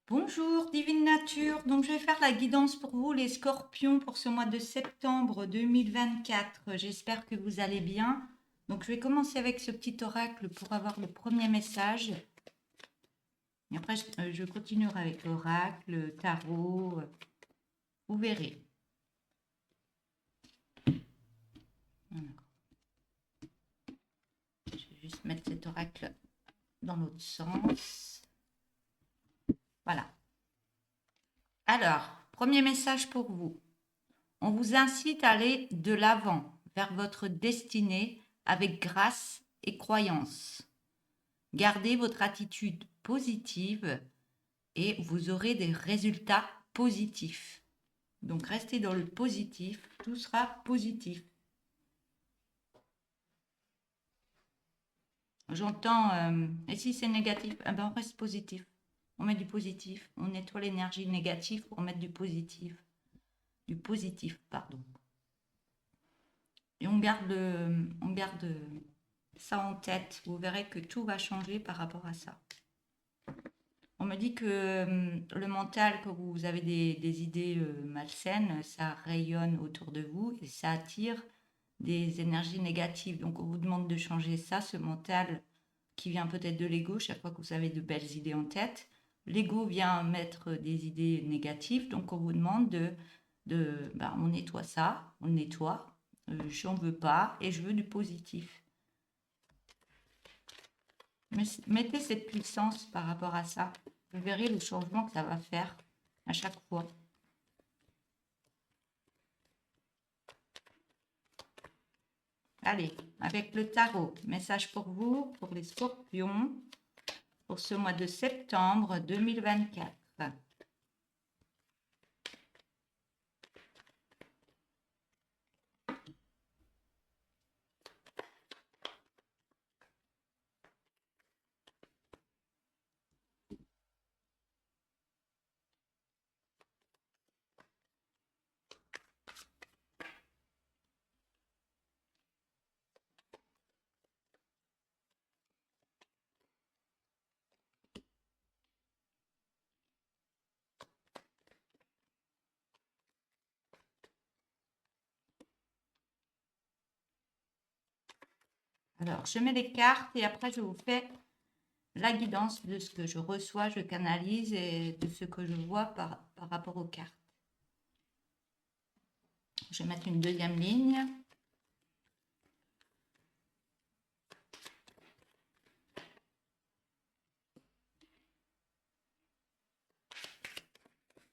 Bonjour, Divine Nature. Donc, je vais faire la guidance pour vous, les scorpions, pour ce mois de septembre 2024. J'espère que vous allez bien. Donc, je vais commencer avec ce petit oracle pour avoir le premier message. Et après, je continuerai avec l'oracle, tarot. Vous verrez. Voilà. Je vais juste mettre cet oracle dans l'autre sens. Voilà. Alors, premier message pour vous. On vous incite à aller de l'avant vers votre destinée avec grâce et croyance. Gardez votre attitude positive et vous aurez des résultats positifs. Donc restez dans le positif, tout sera positif. J'entends, et si c'est négatif, eh ben on reste positif. On met du positif, on nettoie l'énergie négative pour mettre du positif. Du positif, pardon. Et on garde ça en tête. Vous verrez que tout va changer par rapport à ça. On me dit que le mental, que vous avez des idées malsaines, ça rayonne autour de vous et ça attire des énergies négatives. Donc on vous demande de changer ça, ce mental qui vient peut-être de l'ego, chaque fois que vous avez de belles idées en tête. L'ego vient mettre des idées négatives, donc on vous demande on nettoie ça, on le nettoie, j'en veux pas et je veux du positif. Mettez cette puissance par rapport à ça. Vous verrez le changement que ça va faire à chaque fois. Allez, avec le tarot, message pour vous, pour les scorpions, pour ce mois de septembre 2024. Alors, je mets les cartes et après, je vous fais la guidance de ce que je reçois, je canalise et de ce que je vois par rapport aux cartes. Je vais mettre une deuxième ligne.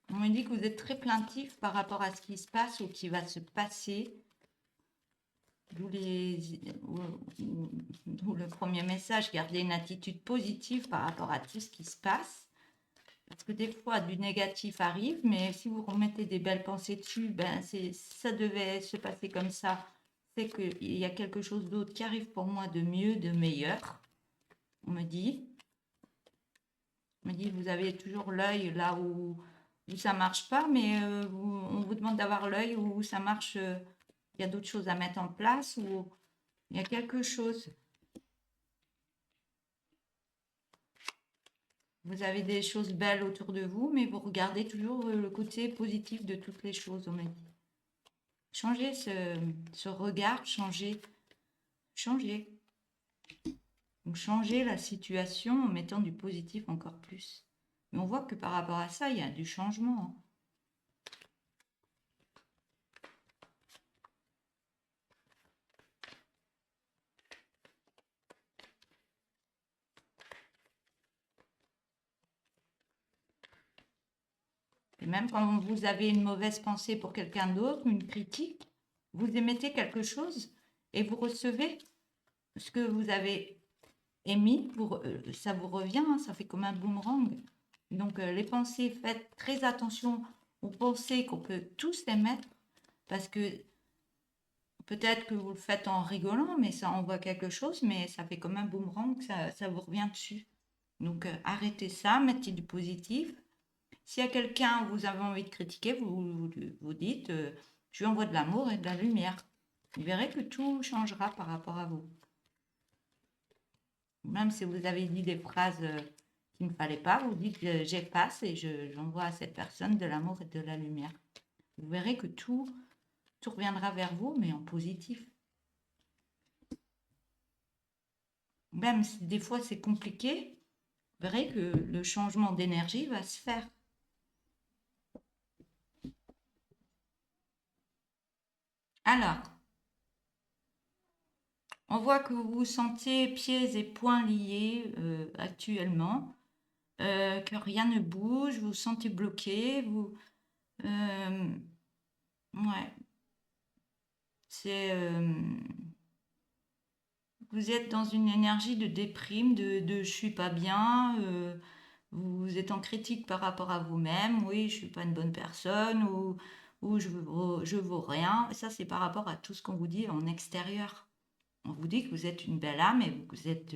On me dit que vous êtes très plaintif par rapport à ce qui se passe ou qui va se passer. D'où le premier message, gardez une attitude positive par rapport à tout ce qui se passe. Parce que des fois, du négatif arrive, mais si vous remettez des belles pensées dessus, ça devait se passer comme ça. C'est qu'il y a quelque chose d'autre qui arrive pour moi de mieux, de meilleur. On me dit, vous avez toujours l'œil là où ça marche pas, mais on vous demande d'avoir l'œil où ça marche. Il y a d'autres choses à mettre en place ou il y a quelque chose. Vous avez des choses belles autour de vous, mais vous regardez toujours le côté positif de toutes les choses, on m'a dit. Changez ce regard, changez. Donc changez la situation en mettant du positif encore plus. Mais on voit que par rapport à ça, il y a du changement, hein. Et même quand vous avez une mauvaise pensée pour quelqu'un d'autre, une critique, vous émettez quelque chose et vous recevez ce que vous avez émis, ça vous revient, hein, ça fait comme un boomerang. Donc les pensées, faites très attention aux pensées qu'on peut tous émettre, parce que peut-être que vous le faites en rigolant, mais ça envoie quelque chose, mais ça fait comme un boomerang, ça vous revient dessus. Donc arrêtez ça, mettez du positif. S'il y a quelqu'un, vous avez envie de critiquer, vous dites, je lui envoie de l'amour et de la lumière. Vous verrez que tout changera par rapport à vous. Même si vous avez dit des phrases qui qu'il ne fallait pas, vous dites j'efface et j'envoie à cette personne de l'amour et de la lumière. Vous verrez que tout reviendra vers vous, mais en positif. Même si des fois c'est compliqué, vous verrez que le changement d'énergie va se faire. Alors, on voit que vous vous sentez pieds et poings liés actuellement, que rien ne bouge, vous vous sentez bloqué, ouais, vous êtes dans une énergie de déprime, de je suis pas bien, vous êtes en critique par rapport à vous-même, oui, je suis pas une bonne personne, ou je vaux rien. Ça, c'est par rapport à tout ce qu'on vous dit en extérieur. On vous dit que vous êtes une belle âme et que vous êtes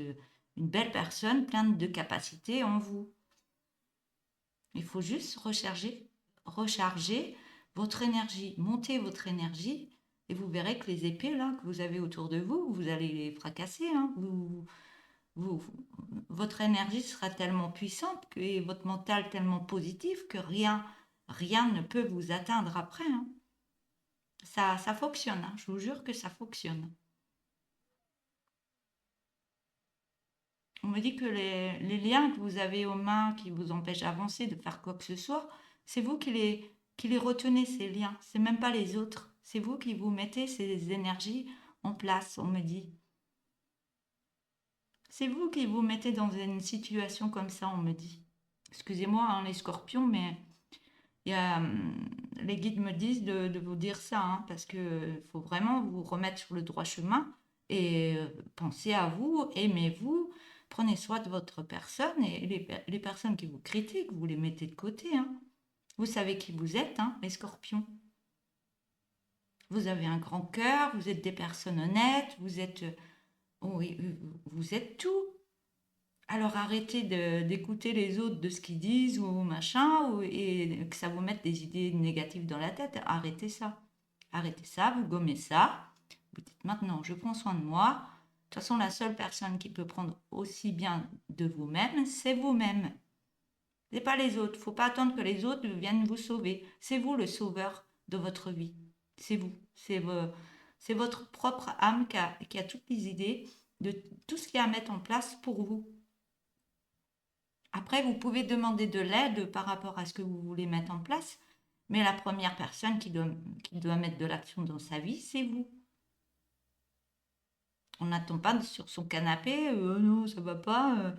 une belle personne pleine de capacités en vous. Il faut juste recharger votre énergie, monter votre énergie, et vous verrez que les épées là que vous avez autour de vous, vous allez les fracasser. Hein. Votre énergie sera tellement puissante et votre mental tellement positif que rien ne peut vous atteindre après. Hein. Ça fonctionne, hein. Je vous jure que ça fonctionne. On me dit que les liens que vous avez aux mains qui vous empêchent d'avancer, de faire quoi que ce soit, c'est vous qui les retenez, ces liens. C'est même pas les autres. C'est vous qui vous mettez ces énergies en place, on me dit. C'est vous qui vous mettez dans une situation comme ça, on me dit. Excusez-moi, hein, les scorpions, mais les guides me disent de vous dire ça, hein, parce qu'il faut vraiment vous remettre sur le droit chemin et pensez à vous, aimez-vous, prenez soin de votre personne et les personnes qui vous critiquent, vous les mettez de côté. Hein. Vous savez qui vous êtes, hein, les scorpions. Vous avez un grand cœur, vous êtes des personnes honnêtes, oui, vous êtes tout. Alors arrêtez d'écouter les autres de ce qu'ils disent ou machin, et que ça vous mette des idées négatives dans la tête. Arrêtez ça. Arrêtez ça, vous gommez ça. Vous dites maintenant, je prends soin de moi. De toute façon, la seule personne qui peut prendre aussi bien de vous-même, c'est vous-même. C'est pas les autres. Faut pas attendre que les autres viennent vous sauver. C'est vous le sauveur de votre vie. C'est vous. C'est votre propre âme qui a toutes les idées de tout ce qu'il y a à mettre en place pour vous. Après, vous pouvez demander de l'aide par rapport à ce que vous voulez mettre en place, mais la première personne qui doit mettre de l'action dans sa vie, c'est vous. On n'attend pas sur son canapé, non, ça va pas.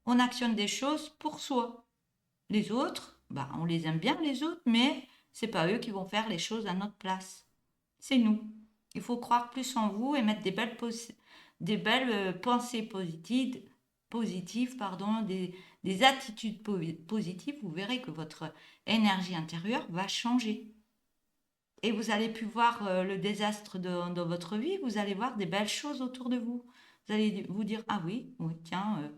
On actionne des choses pour soi. Les autres, bah, on les aime bien les autres, mais c'est pas eux qui vont faire les choses à notre place. C'est nous. Il faut croire plus en vous et mettre des belles pensées positives, pardon, des attitudes positives. Vous verrez que votre énergie intérieure va changer. Et vous allez plus voir le désastre dans votre vie, vous allez voir des belles choses autour de vous. Vous allez vous dire, ah oui, oui, tiens,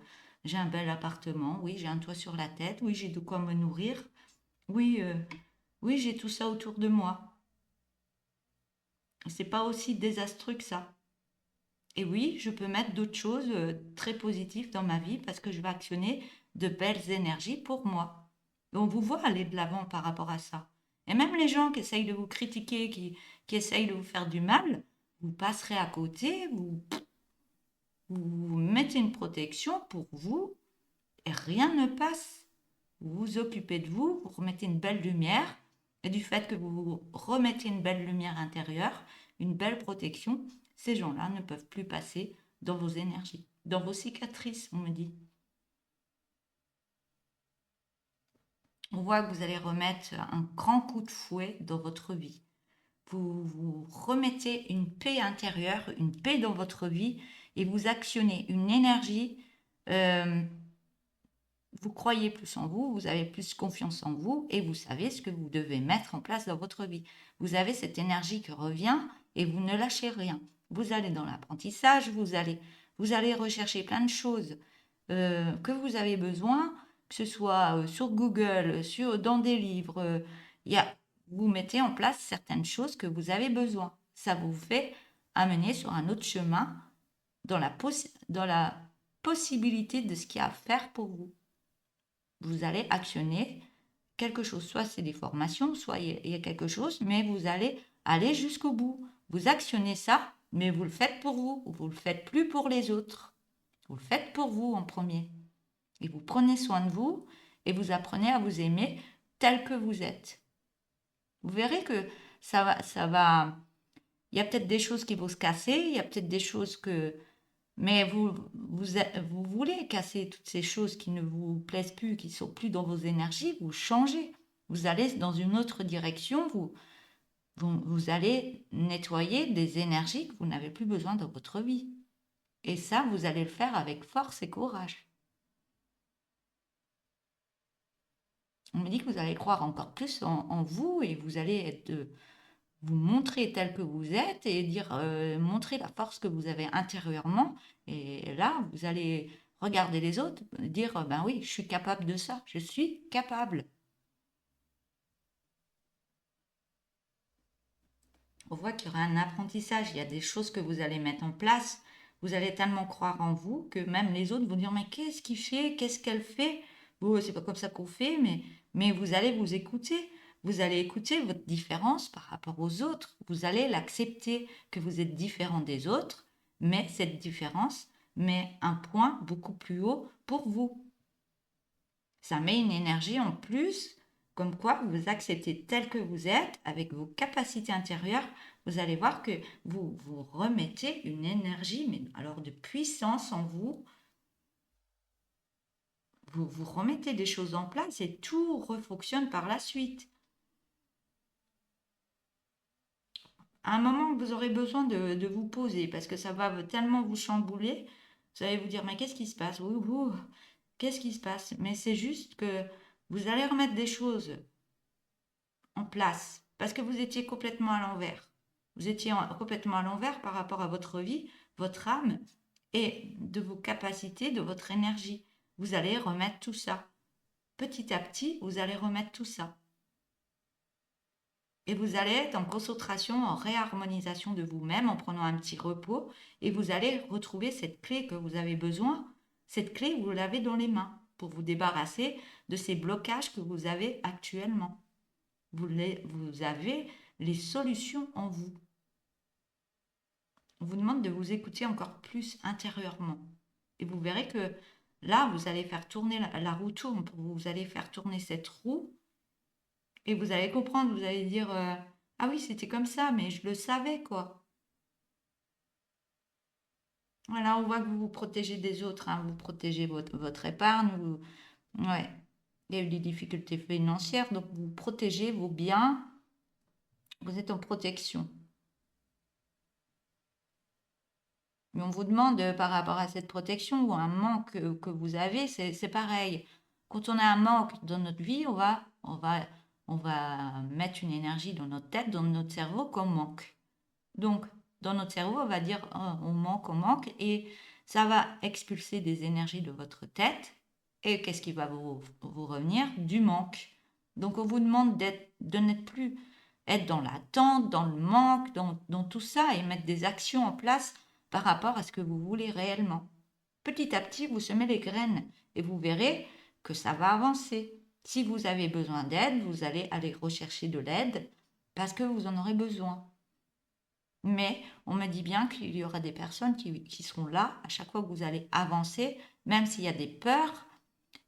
j'ai un bel appartement, oui, j'ai un toit sur la tête, oui, j'ai de quoi me nourrir, oui, oui, j'ai tout ça autour de moi. C'est pas aussi désastreux que ça. Et oui, je peux mettre d'autres choses très positives dans ma vie parce que je vais actionner de belles énergies pour moi. Et on vous voit aller de l'avant par rapport à ça. Et même les gens qui essayent de vous critiquer, qui essayent de vous faire du mal, vous passerez à côté, vous mettez une protection pour vous et rien ne passe. Vous vous occupez de vous, vous remettez une belle lumière et du fait que vous remettez une belle lumière intérieure, une belle protection, ces gens-là ne peuvent plus passer dans vos énergies, dans vos cicatrices, on me dit. On voit que vous allez remettre un grand coup de fouet dans votre vie. Vous remettez une paix intérieure, une paix dans votre vie et vous actionnez une énergie. Vous croyez plus en vous, vous avez plus confiance en vous et vous savez ce que vous devez mettre en place dans votre vie. Vous avez cette énergie qui revient et vous ne lâchez rien. Vous allez dans l'apprentissage, vous allez rechercher plein de choses que vous avez besoin, que ce soit sur Google, dans des livres. Vous mettez en place certaines choses que vous avez besoin. Ça vous fait amener sur un autre chemin dans la possibilité de ce qu'il y a à faire pour vous. vous allez actionner quelque chose. Soit c'est des formations, soit il y a quelque chose, mais vous allez aller jusqu'au bout. Vous actionnez ça, mais vous le faites pour vous. Vous ne le faites plus pour les autres. Vous le faites pour vous en premier. Et vous prenez soin de vous et vous apprenez à vous aimer tel que vous êtes. Vous verrez que ça va. Il y a peut-être des choses qui vont se casser, il y a peut-être des choses que. Mais vous voulez casser toutes ces choses qui ne vous plaisent plus, qui ne sont plus dans vos énergies, vous changez. Vous allez dans une autre direction, vous allez nettoyer des énergies que vous n'avez plus besoin dans votre vie. Et ça, vous allez le faire avec force et courage. On me dit que vous allez croire encore plus en vous et vous allez vous montrer tel que vous êtes et montrer la force que vous avez intérieurement. Et là, vous allez regarder les autres, dire, ben oui, je suis capable de ça, je suis capable. On voit qu'il y aura un apprentissage, il y a des choses que vous allez mettre en place. Vous allez tellement croire en vous que même les autres vont dire, mais qu'est-ce qu'il fait, qu'est-ce qu'elle fait? C'est pas comme ça qu'on fait, mais vous allez vous écouter. Vous allez écouter votre différence par rapport aux autres. Vous allez l'accepter que vous êtes différent des autres, mais cette différence met un point beaucoup plus haut pour vous. Ça met une énergie en plus, comme quoi vous acceptez tel que vous êtes, avec vos capacités intérieures. Vous allez voir que vous remettez une énergie, mais alors de puissance en vous. Vous remettez des choses en place et tout refonctionne par la suite. À un moment, vous aurez besoin de vous poser parce que ça va tellement vous chambouler. Vous allez vous dire, mais qu'est-ce qui se passe? Qu'est-ce qui se passe? Mais c'est juste que vous allez remettre des choses en place parce que vous étiez complètement à l'envers. Vous étiez complètement à l'envers par rapport à votre vie, votre âme et de vos capacités, de votre énergie. Vous allez remettre tout ça. Petit à petit, vous allez remettre tout ça. Et vous allez être en concentration, en réharmonisation de vous-même, en prenant un petit repos, et vous allez retrouver cette clé que vous avez besoin. Cette clé, vous l'avez dans les mains pour vous débarrasser de ces blocages que vous avez actuellement. Vous avez les solutions en vous. On vous demande de vous écouter encore plus intérieurement. Et vous verrez que là, vous allez faire tourner la roue tourne, vous allez faire tourner cette roue et vous allez comprendre, vous allez dire ah oui, c'était comme ça, mais je le savais quoi. Voilà, on voit que vous vous protégez des autres, hein, vous protégez votre épargne. Ouais. Il y a eu des difficultés financières, donc vous protégez vos biens, vous êtes en protection. Mais on vous demande par rapport à cette protection ou un manque que vous avez, c'est pareil. Quand on a un manque dans notre vie, on va mettre une énergie dans notre tête, dans notre cerveau qu'on manque. Donc, dans notre cerveau, on va dire oh, on manque, et ça va expulser des énergies de votre tête. Et qu'est-ce qui va vous revenir? Du manque. Donc, on vous demande de n'être plus être dans l'attente, dans le manque, dans tout ça et mettre des actions en place par rapport à ce que vous voulez réellement. Petit à petit, vous semez les graines et vous verrez que ça va avancer. Si vous avez besoin d'aide, vous allez aller rechercher de l'aide parce que vous en aurez besoin. Mais on me dit bien qu'il y aura des personnes qui seront là à chaque fois que vous allez avancer, même s'il y a des peurs,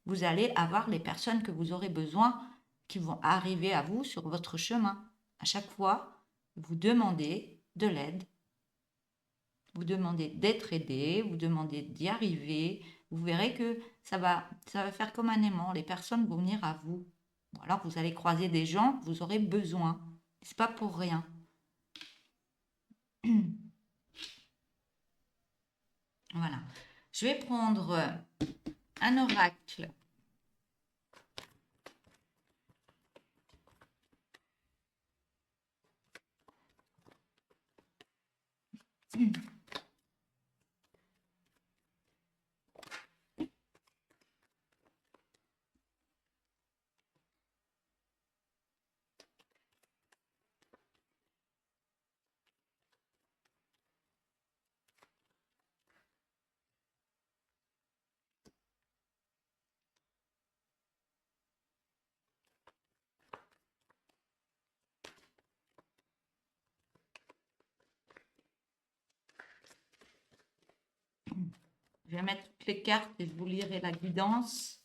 vous allez avoir les personnes que vous aurez besoin qui vont arriver à vous sur votre chemin. À chaque fois, vous demandez de l'aide, vous demandez d'être aidé, vous demandez d'y arriver. Vous verrez que ça va faire comme un aimant. Les personnes vont venir à vous. Ou alors vous allez croiser des gens que vous aurez besoin. C'est pas pour rien. Voilà. Je vais prendre un oracle. Je vais mettre toutes les cartes et je vous lirai la guidance.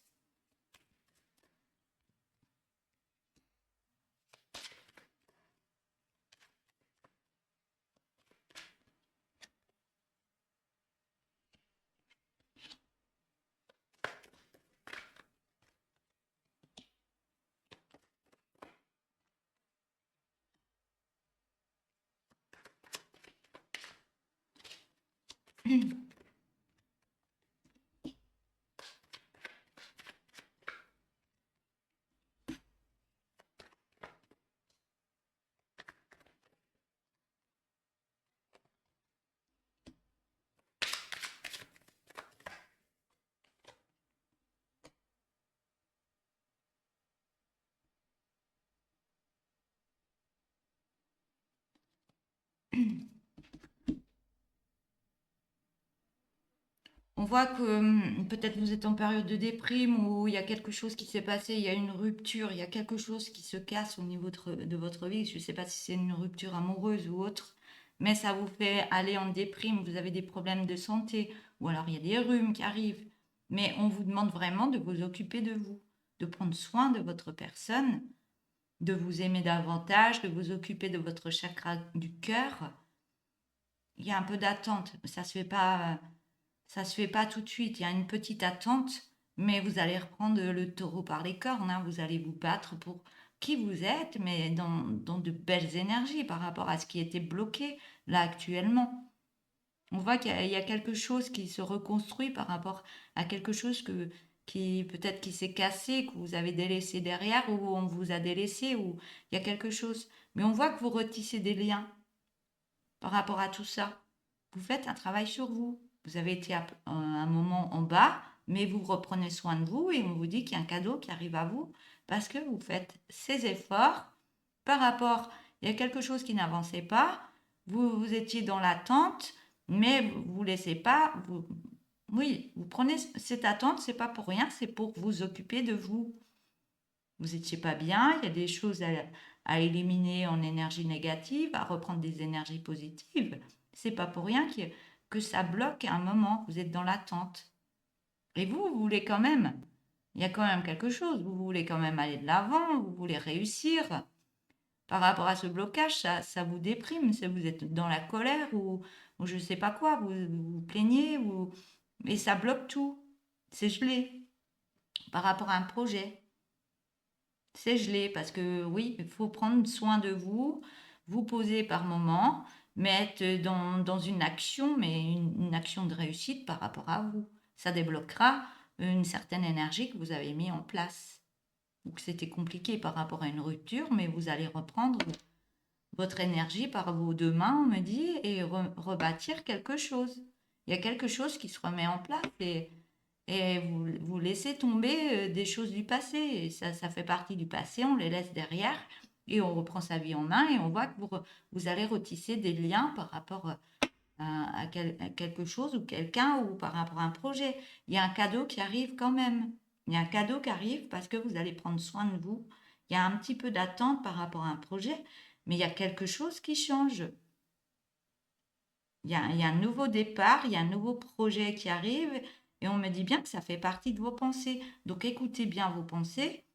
On voit que peut-être vous êtes en période de déprime ou il y a quelque chose qui s'est passé, il y a une rupture, il y a quelque chose qui se casse au niveau de votre vie. Je ne sais pas si c'est une rupture amoureuse ou autre, mais ça vous fait aller en déprime, vous avez des problèmes de santé ou alors il y a des rhumes qui arrivent. Mais on vous demande vraiment de vous occuper de vous, de prendre soin de votre personne, de vous aimer davantage, de vous occuper de votre chakra du cœur. Il y a un peu d'attente, ça se fait pas tout de suite. Il y a une petite attente, mais vous allez reprendre le taureau par les cornes, hein. Vous allez vous battre pour qui vous êtes, mais dans de belles énergies par rapport à ce qui était bloqué là actuellement. On voit qu'il y a quelque chose qui se reconstruit par rapport à quelque chose qui peut-être qui s'est cassé, que vous avez délaissé derrière, ou on vous a délaissé, ou il y a quelque chose. Mais on voit que vous retissez des liens par rapport à tout ça. Vous faites un travail sur vous. Vous avez été à un moment en bas, mais vous reprenez soin de vous et on vous dit qu'il y a un cadeau qui arrive à vous parce que vous faites ces efforts par rapport, il y a quelque chose qui n'avançait pas, vous étiez dans l'attente, mais vous laissez pas, oui, vous prenez cette attente, c'est pas pour rien, c'est pour vous occuper de vous. Vous n'étiez pas bien, il y a des choses à éliminer en énergie négative, à reprendre des énergies positives. C'est pas pour rien que ça bloque à un moment. Vous êtes dans l'attente. Et vous voulez quand même. Il y a quand même quelque chose. Vous voulez quand même aller de l'avant. Vous voulez réussir. Par rapport à ce blocage, ça vous déprime. Vous êtes dans la colère ou je ne sais pas quoi. Vous plaignez. Et ça bloque tout. C'est gelé. Par rapport à un projet. C'est gelé parce que oui, il faut prendre soin de vous, vous poser par moment, mettre dans une action, mais une action de réussite par rapport à vous. Ça débloquera une certaine énergie que vous avez mis en place. Donc c'était compliqué par rapport à une rupture, mais vous allez reprendre votre énergie par vos deux mains, on me dit, et rebâtir quelque chose. Il y a quelque chose qui se remet en place et vous laissez tomber des choses du passé. Et ça fait partie du passé, on les laisse derrière et on reprend sa vie en main et on voit que vous allez retisser des liens par rapport à quelque chose ou quelqu'un ou par rapport à un projet. Il y a un cadeau qui arrive quand même. Il y a un cadeau qui arrive parce que vous allez prendre soin de vous. Il y a un petit peu d'attente par rapport à un projet, mais il y a quelque chose qui change. Il y a un nouveau départ, il y a un nouveau projet qui arrive et on me dit bien que ça fait partie de vos pensées. Donc écoutez bien vos pensées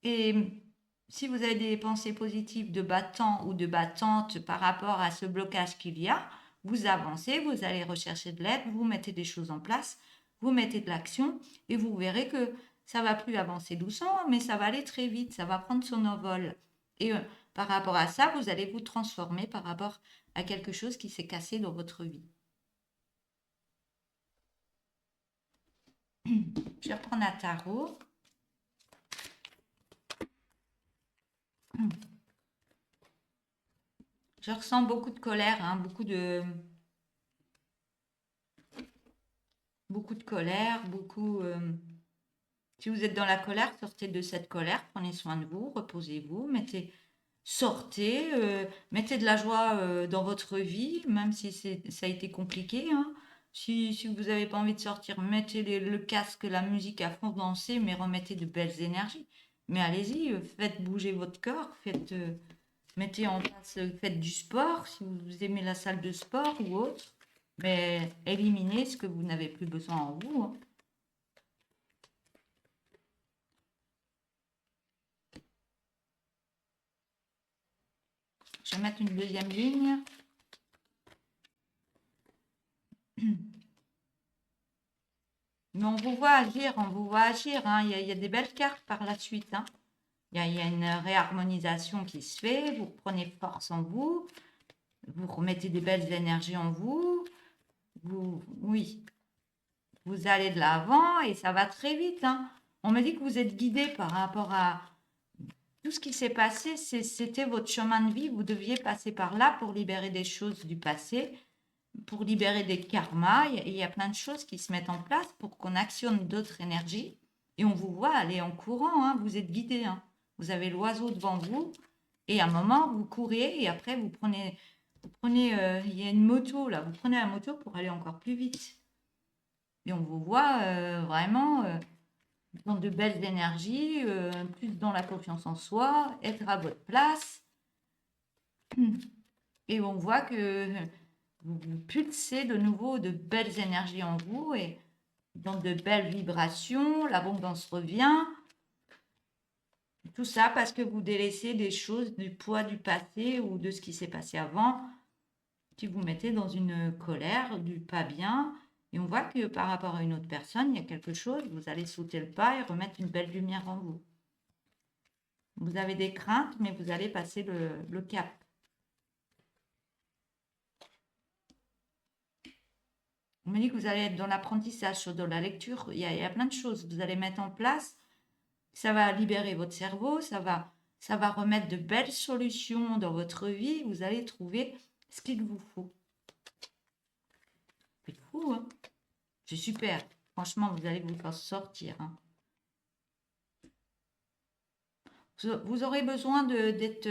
et si vous avez des pensées positives de battant ou de battante par rapport à ce blocage qu'il y a, vous avancez, vous allez rechercher de l'aide, vous mettez des choses en place, vous mettez de l'action et vous verrez que ça va plus avancer doucement, mais ça va aller très vite, ça va prendre son envol. Et par rapport à ça, vous allez vous transformer par rapport à quelque chose qui s'est cassé dans votre vie. Je vais reprendre un tarot. Je ressens beaucoup de colère, hein, beaucoup de colère, si vous êtes dans la colère, sortez de cette colère, prenez soin de vous, reposez-vous, sortez, mettez de la joie dans votre vie, même si ça a été compliqué, hein. Si vous n'avez pas envie de sortir, mettez le casque, la musique à fond, dansez, mais remettez de belles énergies. Mais allez-y, faites bouger votre corps, mettez en place, faites du sport, si vous aimez la salle de sport ou autre. mais éliminez ce que vous n'avez plus besoin en vous, hein. Je vais mettre une deuxième ligne. Mais on vous voit agir, on vous voit agir, hein. Il y a des belles cartes par la suite, hein. Il y a une réharmonisation qui se fait, vous prenez force en vous, vous remettez des belles énergies en vous, oui, vous allez de l'avant et ça va très vite, hein. On me dit que vous êtes guidé par rapport à tout ce qui s'est passé, c'était votre chemin de vie, vous deviez passer par là pour libérer des choses du passé, pour libérer des karmas, il y a plein de choses qui se mettent en place pour qu'on actionne d'autres énergies et on vous voit aller en courant, hein. Vous êtes guidé, hein. Vous avez l'oiseau devant vous et à un moment vous courez et après vous prenez, il y a une moto là, vous prenez la moto pour aller encore plus vite et on vous voit vraiment dans de belles énergies, plus dans la confiance en soi, être à votre place et on voit que vous pulsez de nouveau de belles énergies en vous et dans de belles vibrations, l'abondance revient. Tout ça parce que vous délaissez des choses du poids du passé ou de ce qui s'est passé avant, qui vous mettez dans une colère, du pas bien. Et on voit que par rapport à une autre personne, il y a quelque chose, vous allez sauter le pas et remettre une belle lumière en vous. Vous avez des craintes, mais vous allez passer le cap. On me dit que vous allez être dans l'apprentissage, dans la lecture, il y a plein de choses. Vous allez mettre en place, ça va libérer votre cerveau, ça va remettre de belles solutions dans votre vie. Vous allez trouver ce qu'il vous faut. C'est fou, hein? C'est super. Franchement, vous allez vous faire sortir, hein. Vous aurez besoin d'être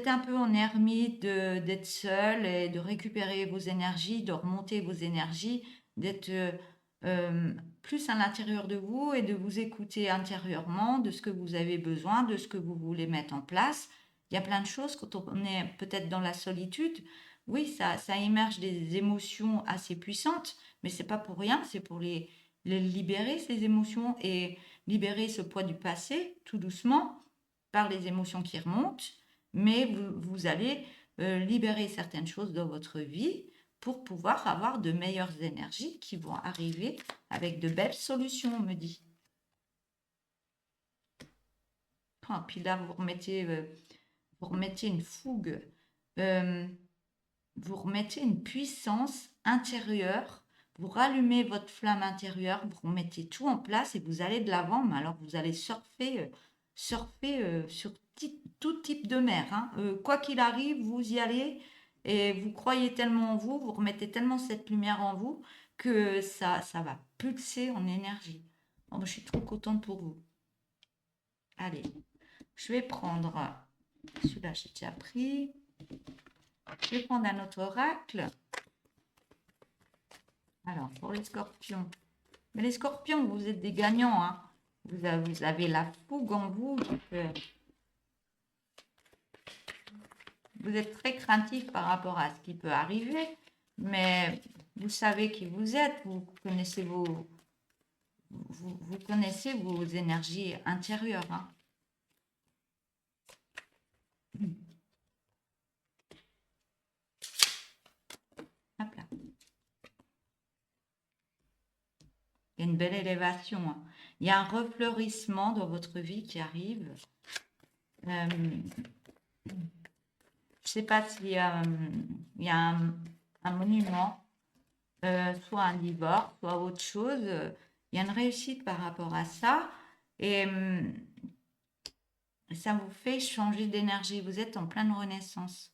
un peu en ermite, d'être seul et de récupérer vos énergies, de remonter vos énergies, d'être plus à l'intérieur de vous et de vous écouter intérieurement de ce que vous avez besoin, de ce que vous voulez mettre en place. Il y a plein de choses quand on est peut-être dans la solitude. Oui, ça émerge des émotions assez puissantes, mais c'est pas pour rien, c'est pour les libérer, ces émotions, et libérer ce poids du passé, tout doucement, par les émotions qui remontent, mais vous allez libérer certaines choses dans votre vie pour pouvoir avoir de meilleures énergies qui vont arriver avec de belles solutions, on me dit. Ah, puis là, vous remettez une fougue, vous remettez une puissance intérieure, vous rallumez votre flamme intérieure, vous remettez tout en place et vous allez de l'avant, mais alors vous allez surfer sur tout type de mer, hein. Quoi qu'il arrive, vous y allez et vous croyez tellement en vous, vous remettez tellement cette lumière en vous que ça va pulser en énergie. Oh, moi, je suis trop contente pour vous. Allez, je vais prendre celui-là, j'ai déjà pris. Je vais prendre un autre oracle. Alors, pour les scorpions. Mais les scorpions, vous êtes des gagnants, hein. Vous avez la fougue en vous. Donc, vous êtes très craintif par rapport à ce qui peut arriver. Mais vous savez qui vous êtes. Vous connaissez vous connaissez vos énergies intérieures, hein. Hop là. Il y a une belle élévation, hein. Il y a un refleurissement dans votre vie qui arrive. Je ne sais pas s'il y a, un monument, soit un divorce, soit autre chose. Il y a une réussite par rapport à ça. Et ça vous fait changer d'énergie. Vous êtes en pleine renaissance.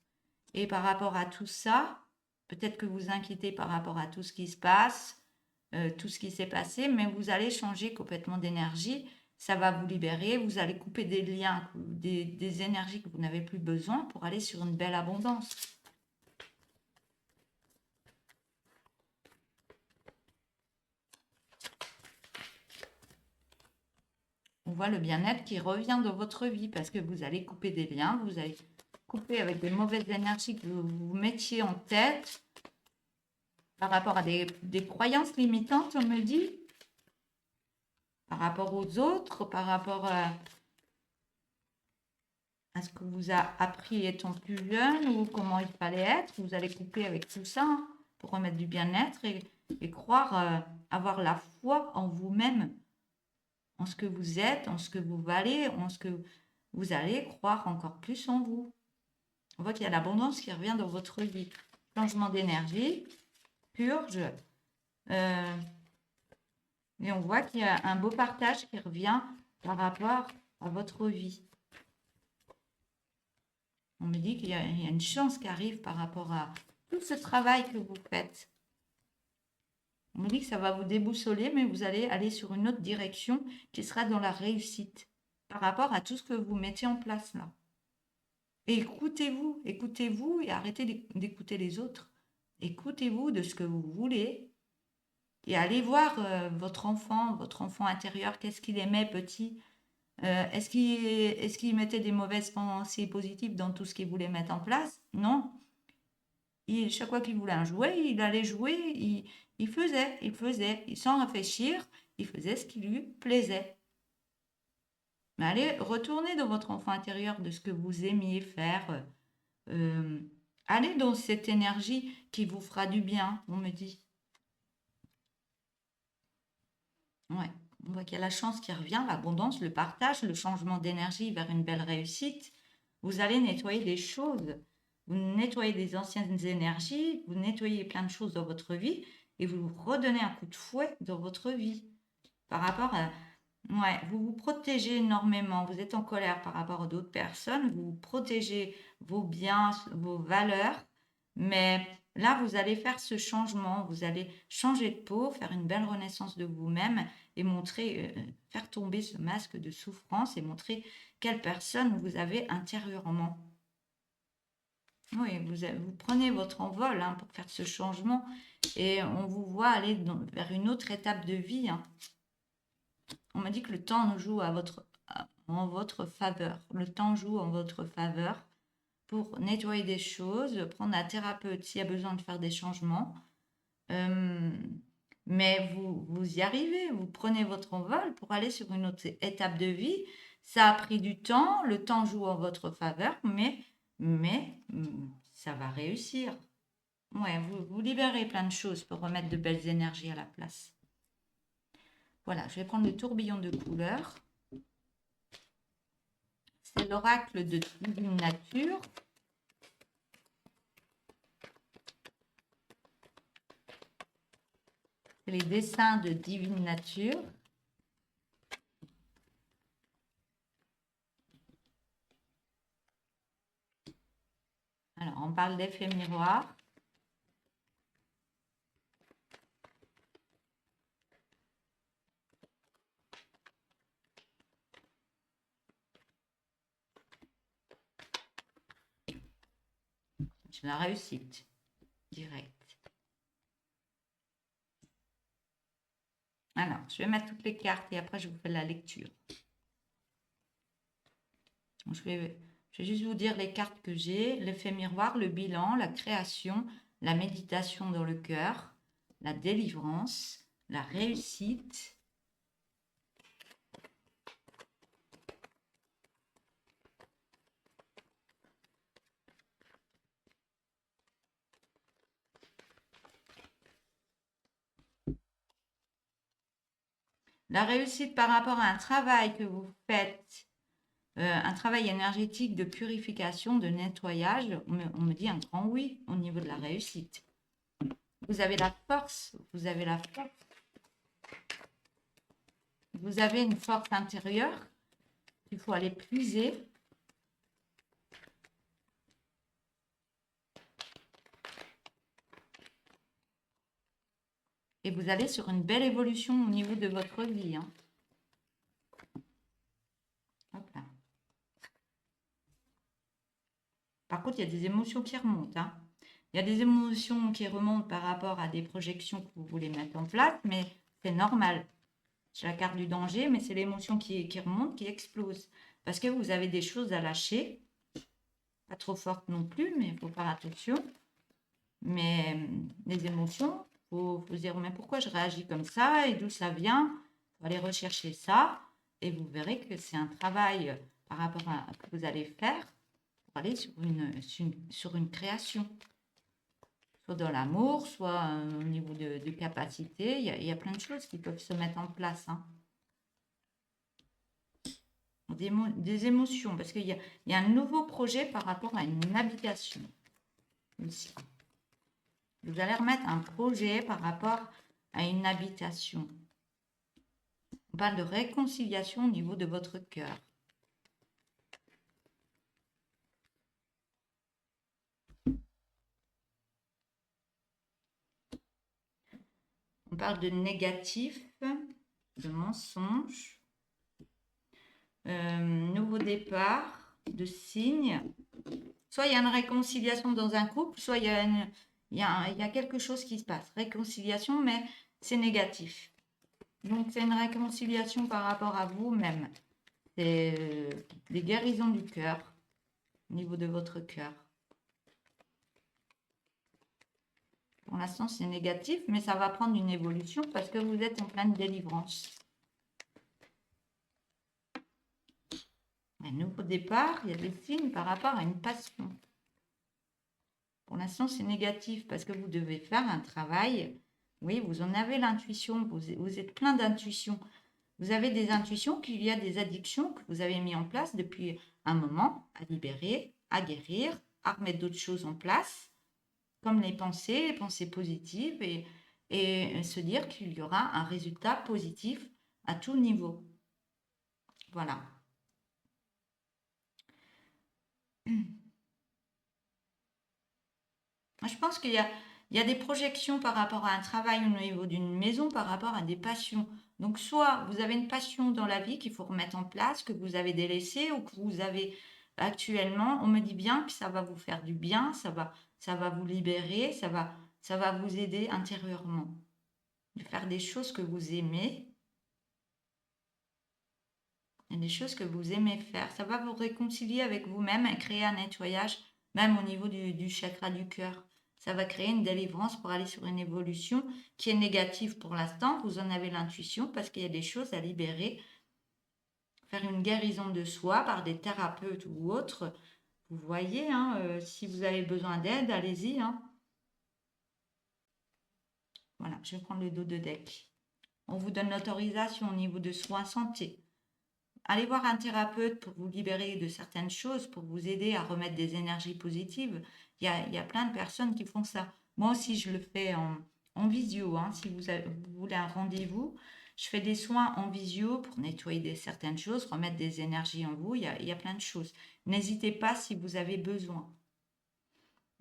Et par rapport à tout ça, peut-être que vous inquiétez par rapport à tout ce qui se passe, tout ce qui s'est passé, mais vous allez changer complètement d'énergie. Ça va vous libérer. Vous allez couper des liens, des énergies que vous n'avez plus besoin pour aller sur une belle abondance. On voit le bien-être qui revient dans votre vie parce que vous allez couper des liens, vous allez couper avec des mauvaises énergies que vous vous mettiez en tête par rapport à des croyances limitantes, on me dit, par rapport aux autres, par rapport à ce que vous a appris étant plus jeune ou comment il fallait être. Vous allez couper avec tout ça hein, pour remettre du bien-être et croire, avoir la foi en vous-même, en ce que vous êtes, en ce que vous valez, en ce que vous allez croire encore plus en vous. On voit qu'il y a l'abondance qui revient dans votre vie. Changement d'énergie, purge. Et on voit qu'il y a un beau partage qui revient par rapport à votre vie. On me dit qu'il y a une chance qui arrive par rapport à tout ce travail que vous faites. On me dit que ça va vous déboussoler, mais vous allez aller sur une autre direction qui sera dans la réussite par rapport à tout ce que vous mettez en place là. Et écoutez-vous et arrêtez d'écouter les autres. Écoutez-vous de ce que vous voulez et allez voir votre enfant intérieur, qu'est-ce qu'il aimait petit. Est-ce qu'il mettait des mauvaises pensées positives dans tout ce qu'il voulait mettre en place? Non. Chaque fois qu'il voulait un jouet, il allait jouer, il faisait, sans réfléchir, il faisait ce qui lui plaisait. Mais allez, retournez dans votre enfant intérieur de ce que vous aimiez faire. Allez dans cette énergie qui vous fera du bien, on me dit. Ouais, on voit qu'il y a la chance qui revient, l'abondance, le partage, le changement d'énergie vers une belle réussite. Vous allez nettoyer des choses. Vous nettoyez des anciennes énergies, vous nettoyez plein de choses dans votre vie et vous redonnez un coup de fouet dans votre vie. Par rapport à... Ouais, vous vous protégez énormément. Vous êtes en colère par rapport à d'autres personnes. Vous protégez vos biens, vos valeurs. Mais là, vous allez faire ce changement. Vous allez changer de peau, faire une belle renaissance de vous-même et montrer, faire tomber ce masque de souffrance et montrer quelle personne vous avez intérieurement. Oui, vous prenez votre envol hein, pour faire ce changement et on vous voit aller vers une autre étape de vie. Hein. On m'a dit que le temps joue en votre faveur. Le temps joue en votre faveur pour nettoyer des choses, prendre un thérapeute s'il y a besoin de faire des changements. Mais vous y arrivez, vous prenez votre envol pour aller sur une autre étape de vie. Ça a pris du temps, le temps joue en votre faveur, mais ça va réussir. Ouais, vous libérez plein de choses pour remettre de belles énergies à la place. Voilà, je vais prendre le tourbillon de couleurs. C'est l'oracle de Divine Nature. C'est les dessins de Divine Nature. Alors, on parle d'effet miroir. C'est la réussite directe. Alors, je vais mettre toutes les cartes et après je vous fais la lecture. Je vais juste vous dire les cartes que j'ai. L'effet miroir, le bilan, la création, la méditation dans le cœur, la délivrance, la réussite. La réussite par rapport à un travail que vous faites, un travail énergétique de purification, de nettoyage, on me dit un grand oui au niveau de la réussite. Vous avez la force, vous avez la force. Vous avez une force intérieure qu'il faut aller puiser. Et vous allez sur une belle évolution au niveau de votre vie. Hein. Hop là. Par contre, il y a des émotions qui remontent. Hein. Il y a des émotions qui remontent par rapport à des projections que vous voulez mettre en place, mais c'est normal. C'est la carte du danger, mais c'est l'émotion qui remonte, qui explose. Parce que vous avez des choses à lâcher. pas trop forte non plus, mais il faut faire attention. Mais les émotions, faut se dire, mais pourquoi je réagis comme ça et d'où ça vient? Il faut aller rechercher ça et vous verrez que c'est un travail par rapport à que vous allez faire pour aller sur une création. Soit dans l'amour, soit au niveau de capacité. Il y a plein de choses qui peuvent se mettre en place. Hein. Des émotions, parce qu'il y a un nouveau projet par rapport à une habitation. Ici. Vous allez remettre un projet par rapport à une habitation. On parle de réconciliation au niveau de votre cœur. On parle de négatif, de mensonge, nouveau départ, de signe. Soit il y a une réconciliation dans un couple, soit il y a quelque chose qui se passe. Réconciliation, mais c'est négatif. Donc, c'est une réconciliation par rapport à vous-même. C'est des guérisons du cœur, au niveau de votre cœur. Pour l'instant, c'est négatif, mais ça va prendre une évolution parce que vous êtes en pleine délivrance. Un nouveau départ, il y a des signes par rapport à une passion. Pour l'instant, c'est négatif parce que vous devez faire un travail. Oui, vous en avez l'intuition, vous êtes plein d'intuitions. Vous avez des intuitions qu'il y a des addictions que vous avez mis en place depuis un moment à libérer, à guérir, à remettre d'autres choses en place, comme les pensées positives et se dire qu'il y aura un résultat positif à tout niveau. Voilà. Je pense qu'il y a des projections par rapport à un travail au niveau d'une maison, par rapport à des passions. Donc, soit vous avez une passion dans la vie qu'il faut remettre en place, que vous avez délaissée ou que vous avez actuellement. On me dit bien que ça va vous faire du bien, ça va vous libérer, ça va vous aider intérieurement. De faire des choses que vous aimez. Et des choses que vous aimez faire. Ça va vous réconcilier avec vous-même et créer un nettoyage, même au niveau du chakra du cœur. Ça va créer une délivrance pour aller sur une évolution qui est négative pour l'instant. Vous en avez l'intuition parce qu'il y a des choses à libérer. Faire une guérison de soi par des thérapeutes ou autres. Vous voyez, hein, si vous avez besoin d'aide, allez-y. Hein. Voilà, je vais prendre le dos de deck. On vous donne l'autorisation au niveau de soins santé. Allez voir un thérapeute pour vous libérer de certaines choses, pour vous aider à remettre des énergies positives. Il y a plein de personnes qui font ça. Moi aussi, je le fais en visio. Hein. Si vous voulez un rendez-vous, je fais des soins en visio pour nettoyer certaines choses, remettre des énergies en vous. Il y a plein de choses. N'hésitez pas si vous avez besoin.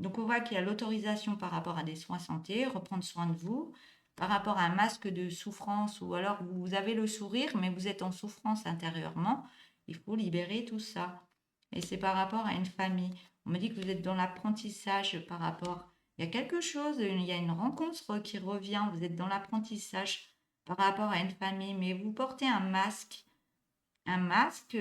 Donc, on voit qu'il y a l'autorisation par rapport à des soins santé, reprendre soin de vous par rapport à un masque de souffrance ou alors vous avez le sourire mais vous êtes en souffrance intérieurement, il faut libérer tout ça. Et c'est par rapport à une famille. On me dit que vous êtes dans l'apprentissage par rapport... Il y a quelque chose, il y a une rencontre qui revient, vous êtes dans l'apprentissage par rapport à une famille, mais vous portez un masque. Un masque,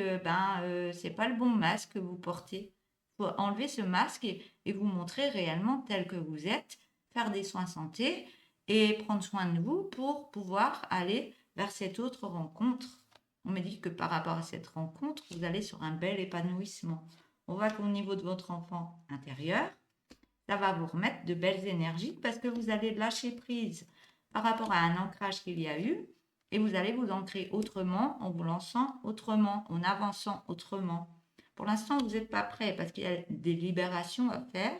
c'est pas le bon masque que vous portez. Il faut enlever ce masque et vous montrer réellement tel que vous êtes, faire des soins santé et prendre soin de vous pour pouvoir aller vers cette autre rencontre. On me dit que par rapport à cette rencontre, vous allez sur un bel épanouissement. On voit qu'au niveau de votre enfant intérieur, ça va vous remettre de belles énergies parce que vous allez lâcher prise par rapport à un ancrage qu'il y a eu et vous allez vous ancrer autrement en vous lançant autrement, en avançant autrement. Pour l'instant, vous n'êtes pas prêt parce qu'il y a des libérations à faire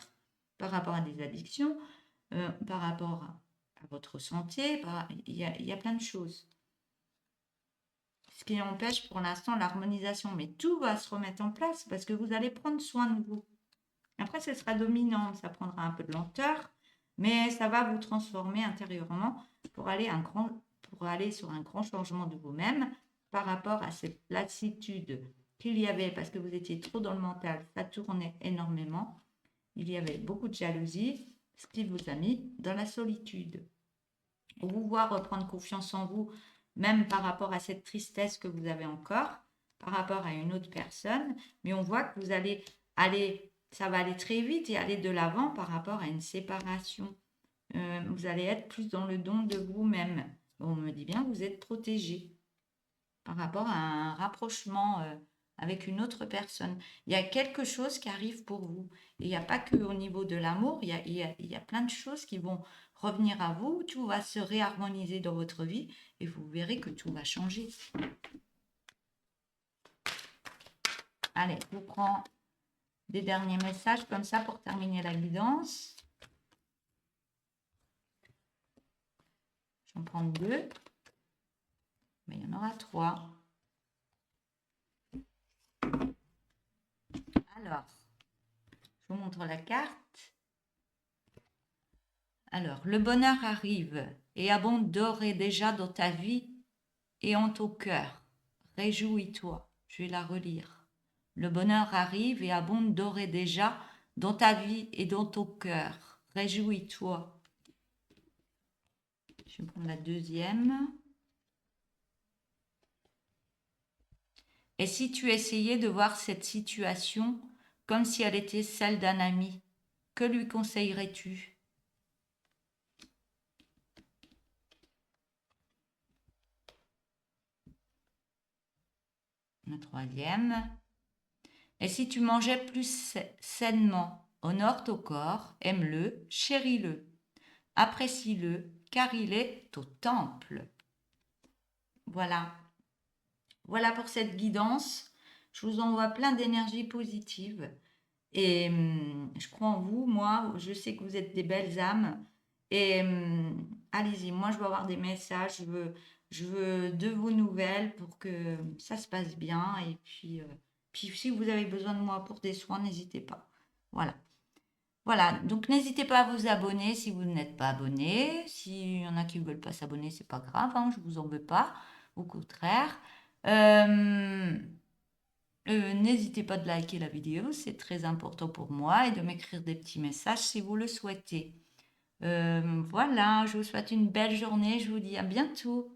par rapport à des addictions, par rapport à votre santé, il y a plein de choses. Ce qui empêche pour l'instant l'harmonisation, mais tout va se remettre en place parce que vous allez prendre soin de vous. Après, ce sera dominant, ça prendra un peu de lenteur, mais ça va vous transformer intérieurement pour aller sur un grand changement de vous-même par rapport à cette lassitude qu'il y avait parce que vous étiez trop dans le mental, ça tournait énormément. Il y avait beaucoup de jalousie, ce qui vous a mis dans la solitude. Vous voir reprendre confiance en vous, même par rapport à cette tristesse que vous avez encore, par rapport à une autre personne, mais on voit que vous allez aller ça va aller très vite et aller de l'avant par rapport à une séparation. Vous allez être plus dans le don de vous-même. On me dit bien que vous êtes protégé par rapport à un rapprochement avec une autre personne. Il y a quelque chose qui arrive pour vous. Et il n'y a pas que au niveau de l'amour, il y a plein de choses qui vont revenir à vous, tout va se réharmoniser dans votre vie et vous verrez que tout va changer. Allez, je vous prends des derniers messages comme ça pour terminer la guidance. J'en prends 2. Mais il y en aura 3. Alors, je vous montre la carte. Alors, le bonheur arrive et abonde d'ores et déjà dans ta vie et en ton cœur. Réjouis-toi. Je vais la relire. Le bonheur arrive et abonde d'ores et déjà dans ta vie et dans ton cœur. Réjouis-toi. Je vais prendre la deuxième. Et si tu essayais de voir cette situation comme si elle était celle d'un ami, que lui conseillerais-tu ? Le troisième. Et si tu mangeais plus sainement, honore ton corps, aime-le, chéris-le, apprécie-le, car il est au temple. Voilà. Voilà pour cette guidance. Je vous envoie plein d'énergie positive. Et je crois en vous, moi, je sais que vous êtes des belles âmes. Et allez-y, moi je veux avoir des messages, je veux de vos nouvelles pour que ça se passe bien. Et puis si vous avez besoin de moi pour des soins, n'hésitez pas. Voilà. Voilà, donc n'hésitez pas à vous abonner si vous n'êtes pas abonné. S'il y en a qui ne veulent pas s'abonner, c'est pas grave, hein, je vous en veux pas, au contraire. N'hésitez pas de liker la vidéo, c'est très important pour moi, et de m'écrire des petits messages si vous le souhaitez. Voilà, je vous souhaite une belle journée, je vous dis à bientôt.